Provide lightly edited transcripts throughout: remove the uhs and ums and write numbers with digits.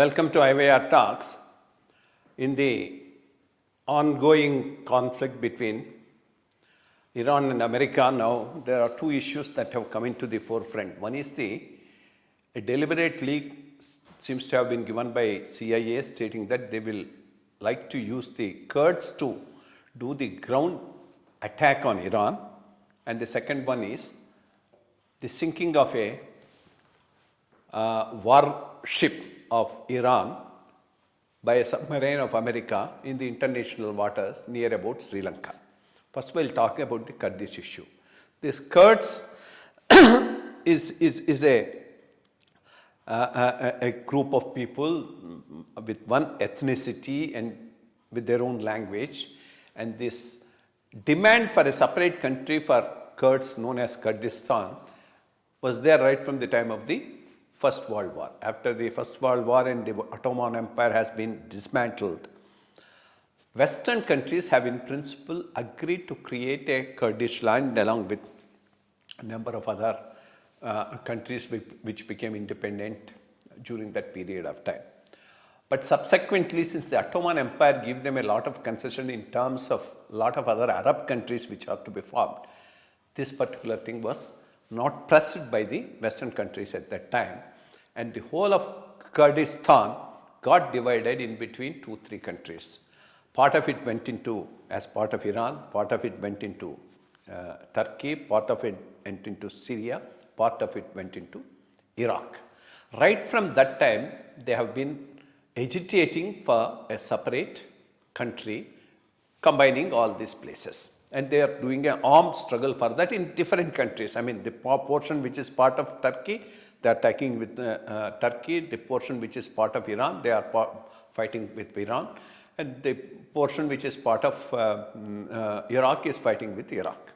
Welcome to IYR Talks. In the ongoing conflict between Iran and America, now there are two issues that have come into the forefront. One is a deliberate leak seems to have been given by CIA stating that they will like to use the Kurds to do the ground attack on Iran. And the second one is the sinking of a warship of Iran by a submarine of America in the international waters near about Sri Lanka. First, we'll talk about the Kurdish issue. This Kurds is a group of people with one ethnicity and with their own language, and this demand for a separate country for Kurds known as Kurdistan was there right from the time of the First World War. After the First World War and the Ottoman Empire has been dismantled, Western countries have in principle agreed to create a Kurdish land along with a number of other countries which became independent during that period of time. But subsequently, since the Ottoman Empire gave them a lot of concession in terms of a lot of other Arab countries which are to be formed, this particular thing was not pressed by the Western countries at that time, and the whole of Kurdistan got divided in between 2-3 countries. Part of it went into as part of Iran, part of it went into Turkey, part of it went into Syria, part of it went into Iraq. Right from that time, they have been agitating for a separate country combining all these places. And they are doing an armed struggle for that in different countries. I mean, the portion which is part of Turkey, they are attacking with Turkey. The portion which is part of Iran, they are fighting with Iran. And the portion which is part of Iraq is fighting with Iraq.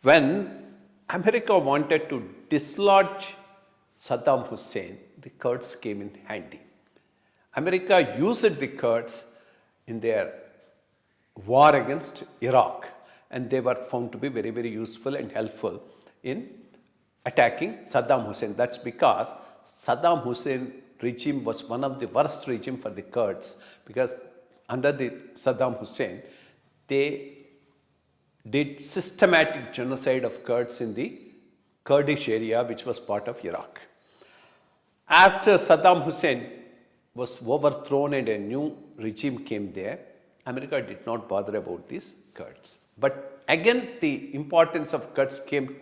When America wanted to dislodge Saddam Hussein, the Kurds came in handy. America used the Kurds in their war against Iraq, and they were found to be very, very useful and helpful in attacking Saddam Hussein. That's because Saddam Hussein regime was one of the worst regime for the Kurds, because under the Saddam Hussein, they did systematic genocide of Kurds in the Kurdish area, which was part of Iraq. After Saddam Hussein was overthrown and a new regime came there, America did not bother about these Kurds. But again, the importance of Kurds came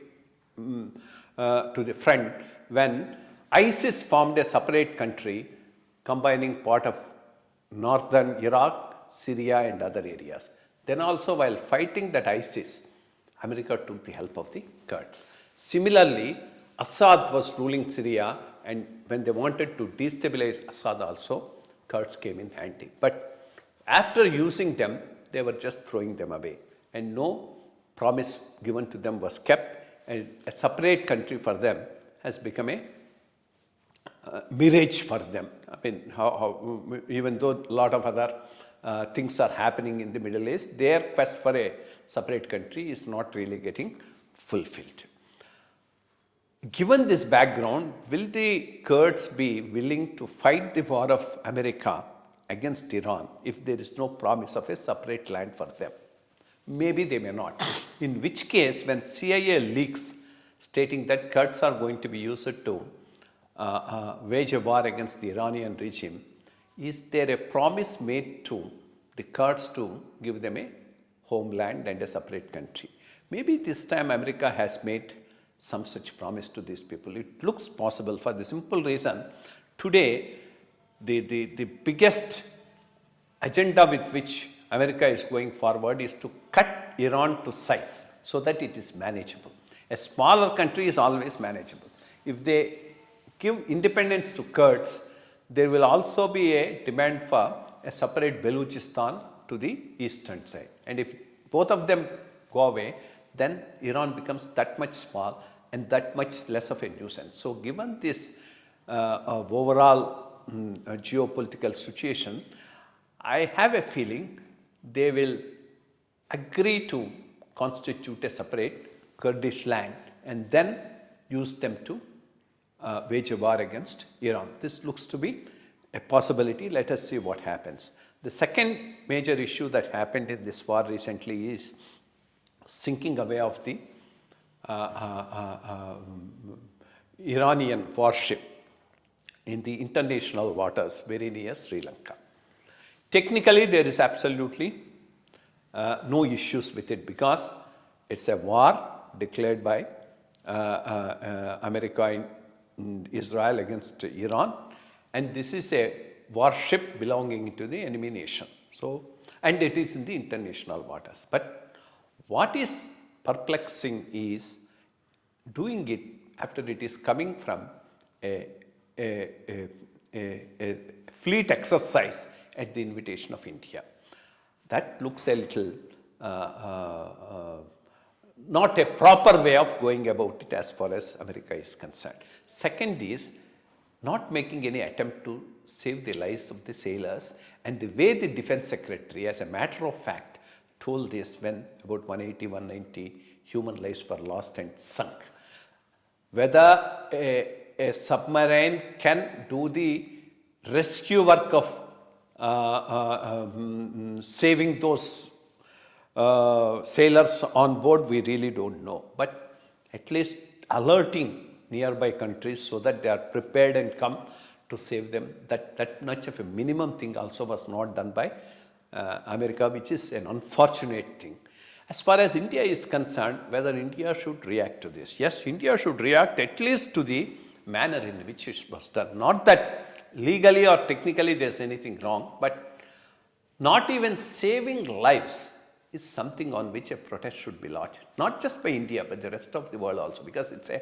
to the front when ISIS formed a separate country combining part of northern Iraq, Syria and other areas. Then also, while fighting that ISIS, America took the help of the Kurds. Similarly, Assad was ruling Syria, and when they wanted to destabilize Assad also, Kurds came in handy. But after using them, they were just throwing them away, and no promise given to them was kept, and a separate country for them has become a mirage for them. I mean, even though a lot of other things are happening in the Middle East, their quest for a separate country is not really getting fulfilled. Given this background, will the Kurds be willing to fight the war of America against Iran if there is no promise of a separate land for them? Maybe they may not. In which case, when CIA leaks stating that Kurds are going to be used to wage a war against the Iranian regime, is there a promise made to the Kurds to give them a homeland and a separate country? Maybe this time America has made some such promise to these people. It looks possible for the simple reason, today the biggest agenda with which America is going forward is to cut Iran to size so that it is manageable. A smaller country is always manageable. If they give independence to Kurds, there will also be a demand for a separate Balochistan to the eastern side. And if both of them go away, then Iran becomes that much small and that much less of a nuisance. So given this overall geopolitical situation, I have a feeling they will agree to constitute a separate Kurdish land and then use them to wage a war against Iran. This looks to be a possibility. Let us see what happens. The second major issue that happened in this war recently is sinking away of the Iranian warship in the international waters very near Sri Lanka. Technically, there is absolutely no issues with it because it's a war declared by America and Israel against Iran, and this is a warship belonging to the enemy nation. So, and it is in the international waters. But what is perplexing is doing it after it is coming from a fleet exercise at the invitation of India. That looks a little not a proper way of going about it as far as America is concerned. Second is not making any attempt to save the lives of the sailors, and the way the defense secretary, as a matter of fact, told this when about 180, 190 human lives were lost and sunk. Whether a submarine can do the rescue work of saving those sailors on board, we really don't know. But at least alerting nearby countries so that they are prepared and come to save them, that much of a minimum thing also was not done by America, which is an unfortunate thing. As far as India is concerned, whether India should react to this. Yes, India should react at least to the manner in which it was done. Not that legally or technically there is anything wrong, but not even saving lives is something on which a protest should be lodged. Not just by India, but the rest of the world also, because it's a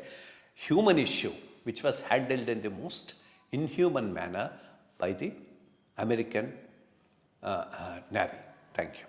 human issue which was handled in the most inhuman manner by the American Navy. Thank you.